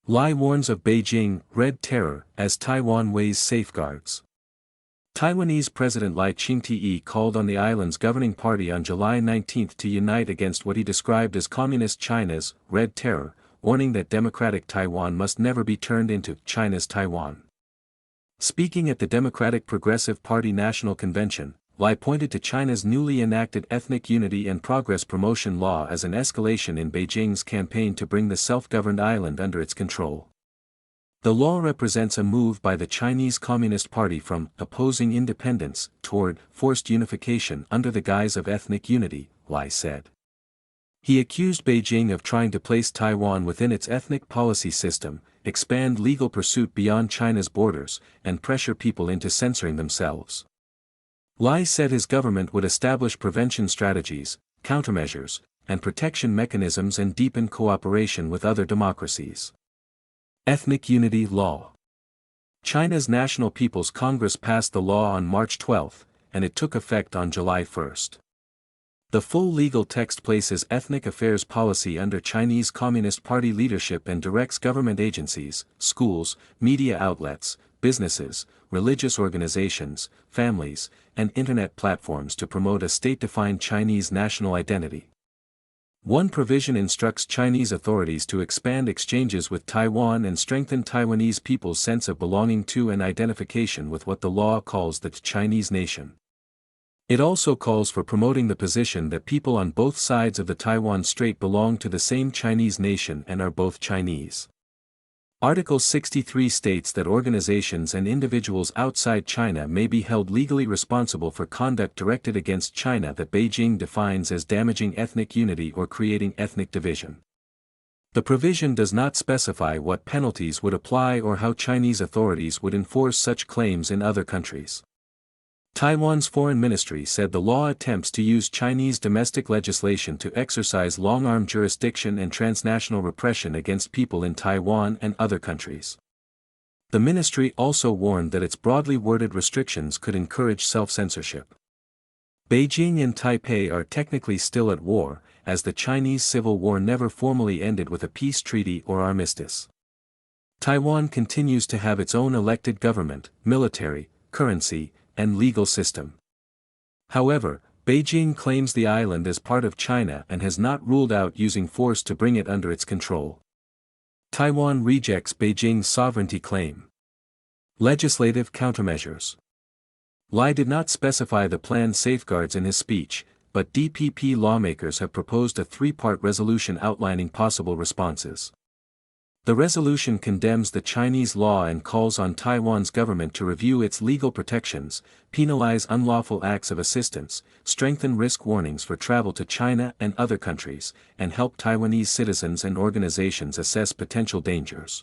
Lai warns of Beijing Red Terror as Taiwan weighs safeguards. Taiwanese President Lai Ching-te called on the island's governing party on July 19 to unite against what he described as Communist China's Red Terror, warning that democratic Taiwan must never be turned into China's Taiwan. Speaking at the Democratic Progressive Party National Convention, Lai pointed to China's newly enacted Ethnic Unity and Progress Promotion Law as an escalation in Beijing's campaign to bring the self-governed island under its control. The law represents a move by the Chinese Communist Party from opposing independence toward forced unification under the guise of ethnic unity, Lai said. He accused Beijing of trying to place Taiwan within its ethnic policy system, expand legal pursuit beyond China's borders, and pressure people into censoring themselves. Lai said his government would establish prevention strategies, countermeasures, and protection mechanisms and deepen cooperation with other democracies. Ethnic Unity Law. China's National People's Congress passed the law on March 12, and it took effect on July 1. The full legal text places ethnic affairs policy under Chinese Communist Party leadership and directs government agencies, schools, media outlets, businesses, religious organizations, families, and internet platforms to promote a state-defined Chinese national identity. One provision instructs Chinese authorities to expand exchanges with Taiwan and strengthen Taiwanese people's sense of belonging to and identification with what the law calls the Chinese nation. It also calls for promoting the position that people on both sides of the Taiwan Strait belong to the same Chinese nation and are both Chinese. Article 63 states that organizations and individuals outside China may be held legally responsible for conduct directed against China that Beijing defines as damaging ethnic unity or creating ethnic division. The provision does not specify what penalties would apply or how Chinese authorities would enforce such claims in other countries. Taiwan's foreign ministry said the law attempts to use Chinese domestic legislation to exercise long-arm jurisdiction and transnational repression against people in Taiwan and other countries. The ministry also warned that its broadly worded restrictions could encourage self-censorship. Beijing and Taipei are technically still at war, as the Chinese Civil War never formally ended with a peace treaty or armistice. Taiwan continues to have its own elected government, military, currency, and legal system. However, Beijing claims the island as part of China and has not ruled out using force to bring it under its control. Taiwan rejects Beijing's sovereignty claim. Legislative countermeasures. Lai did not specify the planned safeguards in his speech, but DPP lawmakers have proposed a three-part resolution outlining possible responses. The resolution condemns the Chinese law and calls on Taiwan's government to review its legal protections, penalize unlawful acts of assistance, strengthen risk warnings for travel to China and other countries, and help Taiwanese citizens and organizations assess potential dangers.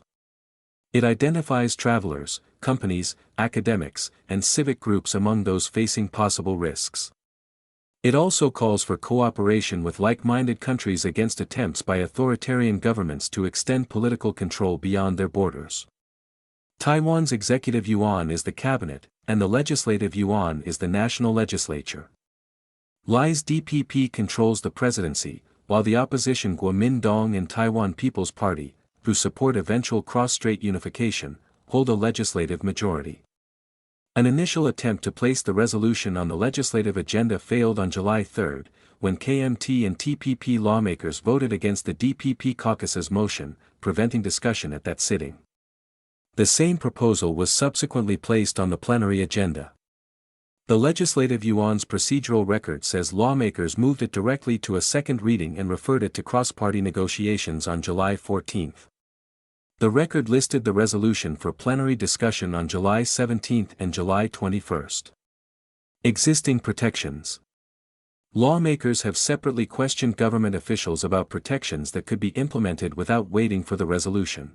It identifies travelers, companies, academics, and civic groups among those facing possible risks. It also calls for cooperation with like-minded countries against attempts by authoritarian governments to extend political control beyond their borders. Taiwan's executive yuan is the cabinet, and the legislative yuan is the national legislature. Lai's DPP controls the presidency, while the opposition Kuomintang and Taiwan People's Party, who support eventual cross-strait unification, hold a legislative majority. An initial attempt to place the resolution on the legislative agenda failed on July 3, when KMT and TPP lawmakers voted against the DPP caucus's motion, preventing discussion at that sitting. The same proposal was subsequently placed on the plenary agenda. The legislative yuan's procedural record says lawmakers moved it directly to a second reading and referred it to cross-party negotiations on July 14. The record listed the resolution for plenary discussion on July 17 and July 21. Existing protections. Lawmakers have separately questioned government officials about protections that could be implemented without waiting for the resolution.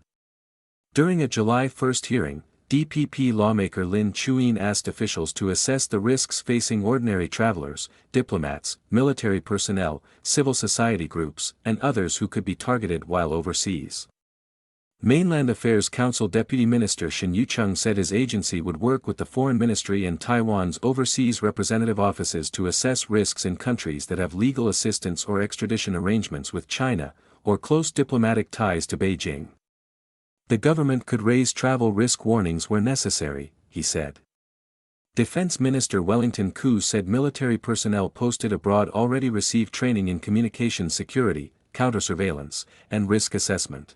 During a July 1 hearing, DPP lawmaker Lin Chuyin asked officials to assess the risks facing ordinary travelers, diplomats, military personnel, civil society groups, and others who could be targeted while overseas. Mainland Affairs Council Deputy Minister Shin Yucheng said his agency would work with the Foreign Ministry and Taiwan's overseas representative offices to assess risks in countries that have legal assistance or extradition arrangements with China, or close diplomatic ties to Beijing. The government could raise travel risk warnings where necessary, he said. Defense Minister Wellington Koo said military personnel posted abroad already received training in communications security, counter-surveillance, and risk assessment.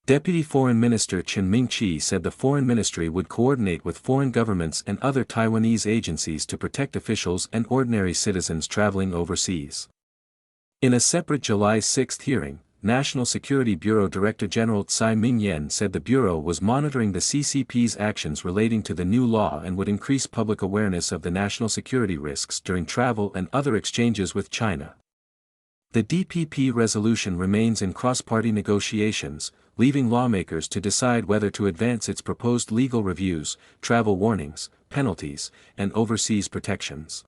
Deputy Foreign Minister Chen Ming-chi said the Foreign Ministry would coordinate with foreign governments and other Taiwanese agencies to protect officials and ordinary citizens traveling overseas. In a separate July 6 hearing, National Security Bureau Director General Tsai Ming-yen said the Bureau was monitoring the CCP's actions relating to the new law and would increase public awareness of the national security risks during travel and other exchanges with China. The DPP resolution remains in cross-party negotiations, leaving lawmakers to decide whether to advance its proposed legal reviews, travel warnings, penalties, and overseas protections.